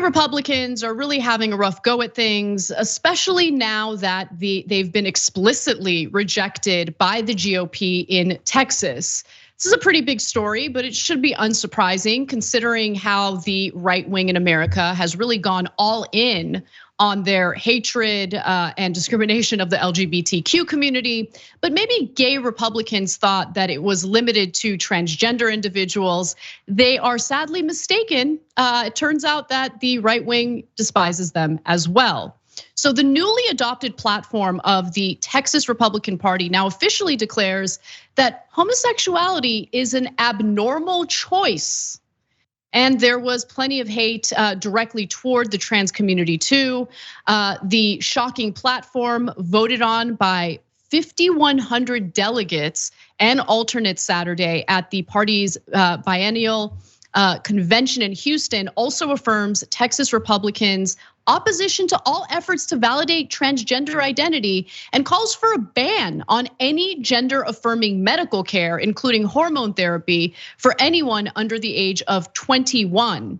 Republicans are really having a rough go at things, especially now that they've been explicitly rejected by the GOP in Texas. This is a pretty big story, but it should be unsurprising considering how the right wing in America has really gone all in on their hatred and discrimination of the LGBTQ community. But maybe gay Republicans thought that it was limited to transgender individuals. They are sadly mistaken. It turns out that the right wing despises them as well. So the newly adopted platform of the Texas Republican Party now officially declares that homosexuality is an abnormal choice. And there was plenty of hate directly toward the trans community too. The shocking platform voted on by 5,100 delegates and alternates Saturday at the party's biennial convention in Houston also affirms Texas Republicans' opposition to all efforts to validate transgender identity and calls for a ban on any gender-affirming medical care, including hormone therapy, for anyone under the age of 21.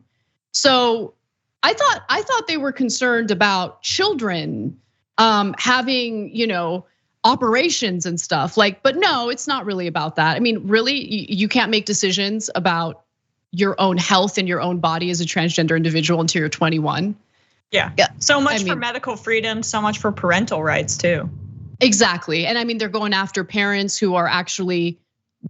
So I thought they were concerned about children having, operations and stuff. But no, it's not really about that. I mean, really, you can't make decisions about your own health and your own body as a transgender individual until you're 21. Yeah. So much for medical freedom, so much for parental rights too. Exactly. And I mean, they're going after parents who are actually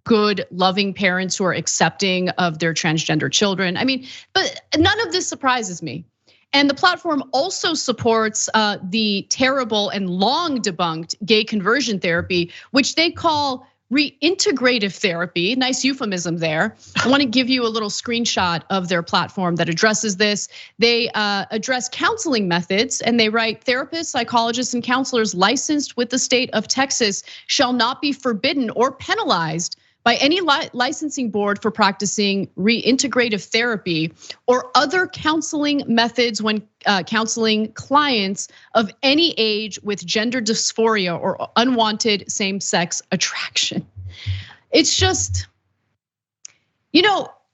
good, loving parents who are accepting of their transgender children. I mean, but none of this surprises me. And the platform also supports the terrible and long debunked gay conversion therapy, which they call Reintegrative Therapy. Nice euphemism there. I want to give you a little screenshot of their platform that addresses this. They address counseling methods and they write, therapists, psychologists, and counselors licensed with the state of Texas shall not be forbidden or penalized by any licensing board for practicing reintegrative therapy or other counseling methods when counseling clients of any age with gender dysphoria or unwanted same-sex attraction. It's just,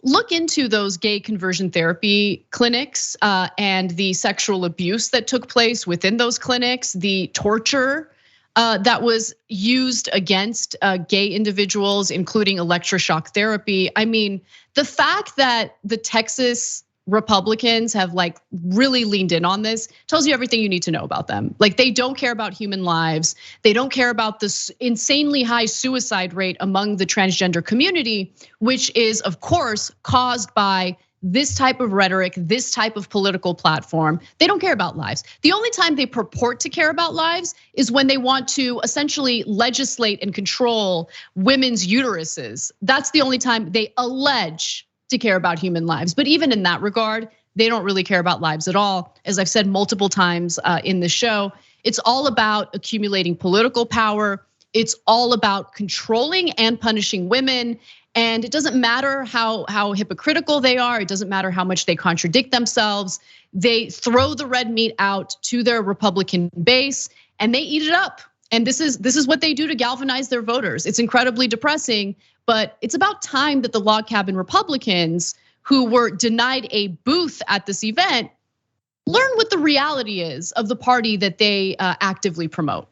look into those gay conversion therapy clinics and the sexual abuse that took place within those clinics, the torture that was used against gay individuals, including electroshock therapy. I mean, the fact that the Texas Republicans have really leaned in on this tells you everything you need to know about them. They don't care about human lives. They don't care about this insanely high suicide rate among the transgender community, which is of course caused by this type of rhetoric, this type of political platform. They don't care about lives. The only time they purport to care about lives is when they want to essentially legislate and control women's uteruses. That's the only time they allege to care about human lives. But even in that regard, they don't really care about lives at all. As I've said multiple times in the show, it's all about accumulating political power. It's all about controlling and punishing women. And it doesn't matter how hypocritical they are. It doesn't matter how much they contradict themselves. They throw the red meat out to their Republican base and they eat it up. And this is what they do to galvanize their voters. It's incredibly depressing, but it's about time that the log cabin Republicans who were denied a booth at this event learn what the reality is of the party that they actively promote.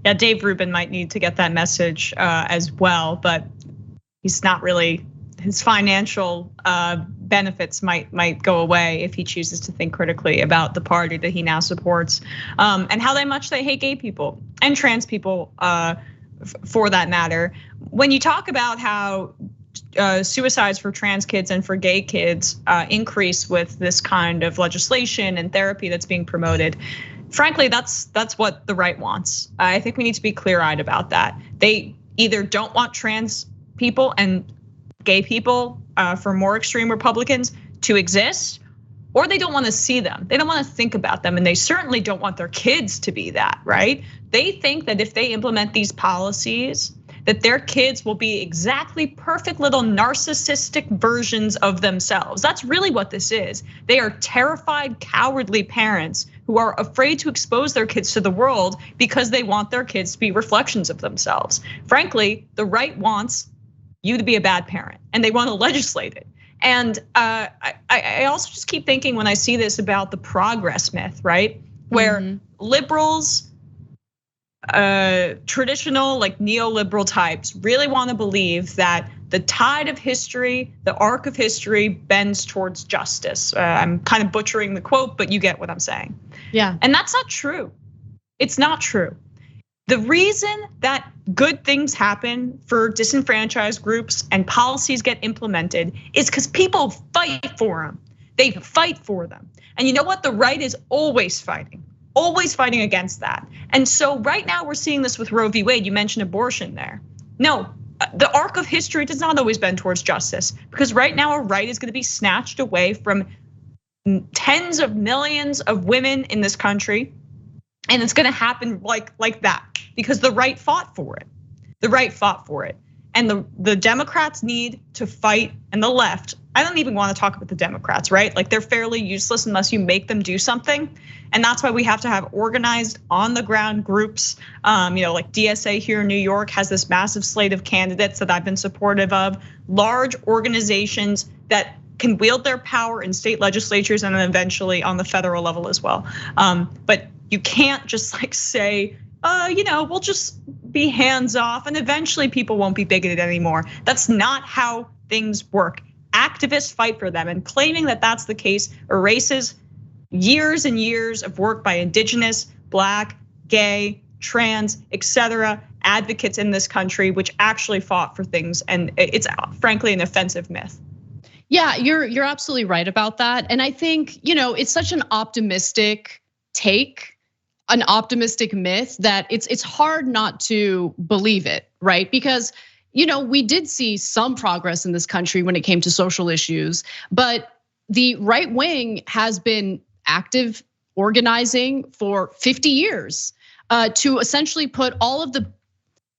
Yeah, Dave Rubin might need to get that message as well, but he's not really, his financial benefits might go away if he chooses to think critically about the party that he now supports, and how much they hate gay people and trans people for that matter. When you talk about how suicides for trans kids and for gay kids increase with this kind of legislation and therapy that's being promoted, frankly, that's what the right wants. I think we need to be clear-eyed about that. They either don't want trans people and gay people, for more extreme Republicans, to exist, or they don't want to see them. They don't want to think about them, and they certainly don't want their kids to be that, right? They think that if they implement these policies, that their kids will be exactly perfect little narcissistic versions of themselves. That's really what this is. They are terrified, cowardly parents who are afraid to expose their kids to the world because they want their kids to be reflections of themselves. Frankly, the right wants you to be a bad parent, and they want to legislate it. And I also just keep thinking when I see this about the progress myth, right? Where liberals, traditional like neoliberal types really want to believe that the tide of history, the arc of history bends towards justice. I'm kind of butchering the quote, but you get what I'm saying. Yeah. And that's not true. It's not true. The reason that good things happen for disenfranchised groups and policies get implemented is because people fight for them. They fight for them. And you know what? The right is always fighting against that. And so right now we're seeing this with Roe v. Wade. You mentioned abortion there. No, the arc of history does not always bend towards justice, because right now a right is going to be snatched away from tens of millions of women in this country. And it's gonna happen like that because the right fought for it. The right fought for it. And the Democrats need to fight, and the left, I don't even want to talk about the Democrats, right? Like they're fairly useless unless you make them do something. And that's why we have to have organized on the ground groups. Like DSA here in New York has this massive slate of candidates that I've been supportive of, large organizations that can wield their power in state legislatures and then eventually on the federal level as well. But you can't just like say, we'll just be hands off and eventually people won't be bigoted anymore. That's not how things work. Activists fight for them, and claiming that that's the case erases years and years of work by indigenous, black, gay, trans, etc. advocates in this country, which actually fought for things. And it's frankly an offensive myth. Yeah, you're absolutely right about that. And I think, it's such an optimistic take, an optimistic myth that it's hard not to believe it, right? Because we did see some progress in this country when it came to social issues, but the right wing has been active organizing for 50 years to essentially put all of the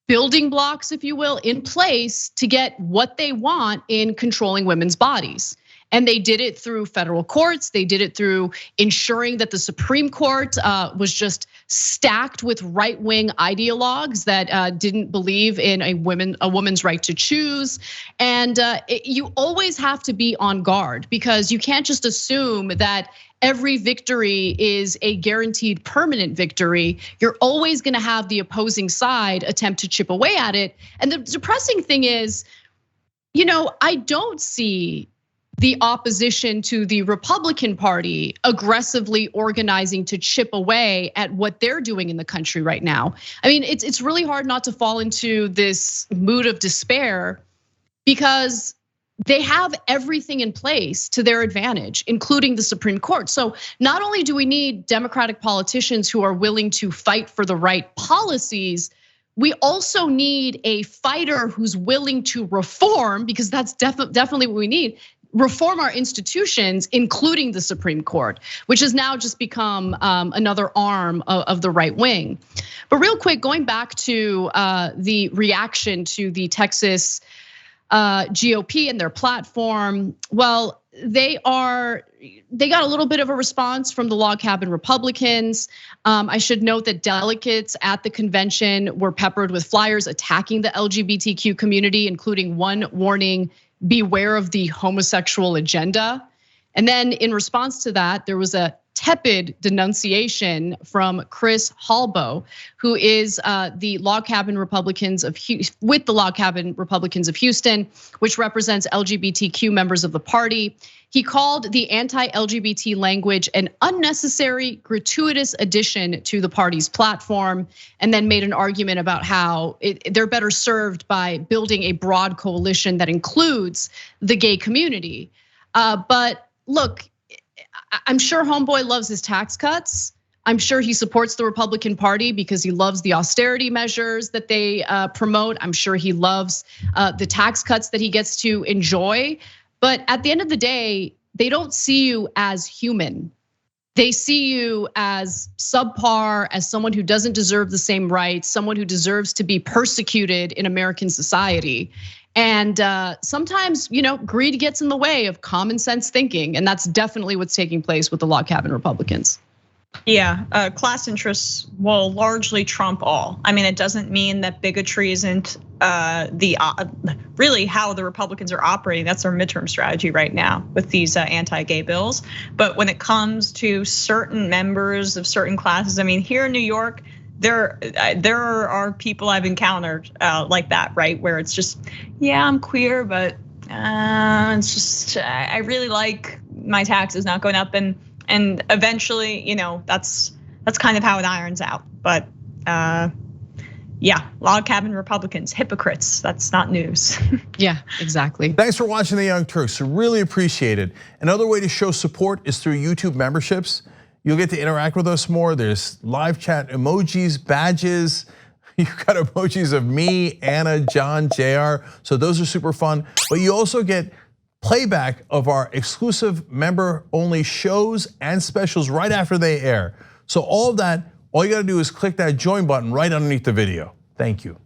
building blocks, if you will, in place to get what they want in controlling women's bodies. And they did it through federal courts. They did it through ensuring that the Supreme Court was just stacked with right-wing ideologues that didn't believe in a woman's right to choose. And you always have to be on guard, because you can't just assume that every victory is a guaranteed permanent victory. You're always gonna have the opposing side attempt to chip away at it. And the depressing thing is, I don't see the opposition to the Republican Party aggressively organizing to chip away at what they're doing in the country right now. I mean, it's really hard not to fall into this mood of despair, because they have everything in place to their advantage, including the Supreme Court. So not only do we need Democratic politicians who are willing to fight for the right policies, we also need a fighter who's willing to reform, because that's definitely what we need. Reform our institutions, including the Supreme Court, which has now just become another arm of the right wing. But real quick, going back to the reaction to the Texas GOP and their platform, well, they got a little bit of a response from the log cabin Republicans. I should note that delegates at the convention were peppered with flyers attacking the LGBTQ community, including one warning, "Beware of the homosexual agenda." And then in response to that, there was a tepid denunciation from Chris Halbo, who is the log cabin Republicans of with the log cabin Republicans of Houston, which represents LGBTQ members of the party. He called the anti-LGBT language an unnecessary, gratuitous addition to the party's platform, and then made an argument about how they're better served by building a broad coalition that includes the gay community. But look, I'm sure homeboy loves his tax cuts. I'm sure he supports the Republican Party because he loves the austerity measures that they promote. I'm sure he loves the tax cuts that he gets to enjoy. But at the end of the day, they don't see you as human. They see you as subpar, as someone who doesn't deserve the same rights, someone who deserves to be persecuted in American society. And sometimes, greed gets in the way of common sense thinking, and that's definitely what's taking place with the log cabin Republicans. Yeah, class interests will largely trump all. I mean, it doesn't mean that bigotry isn't really how the Republicans are operating. That's their midterm strategy right now with these anti-gay bills. But when it comes to certain members of certain classes, I mean, here in New York, there are people I've encountered like that, right? Where it's just, yeah, I'm queer, but it's just I really like my taxes not going up, and eventually, that's kind of how it irons out. But yeah, log cabin Republicans, hypocrites. That's not news. Yeah, exactly. Thanks for watching the Young Turks. Really appreciate it. Another way to show support is through YouTube memberships. You'll get to interact with us more. There's live chat emojis, badges. You've got emojis of me, Anna, John, JR. So those are super fun. But you also get playback of our exclusive member-only shows and specials right after they air. So all of that, all you gotta do is click that join button right underneath the video. Thank you.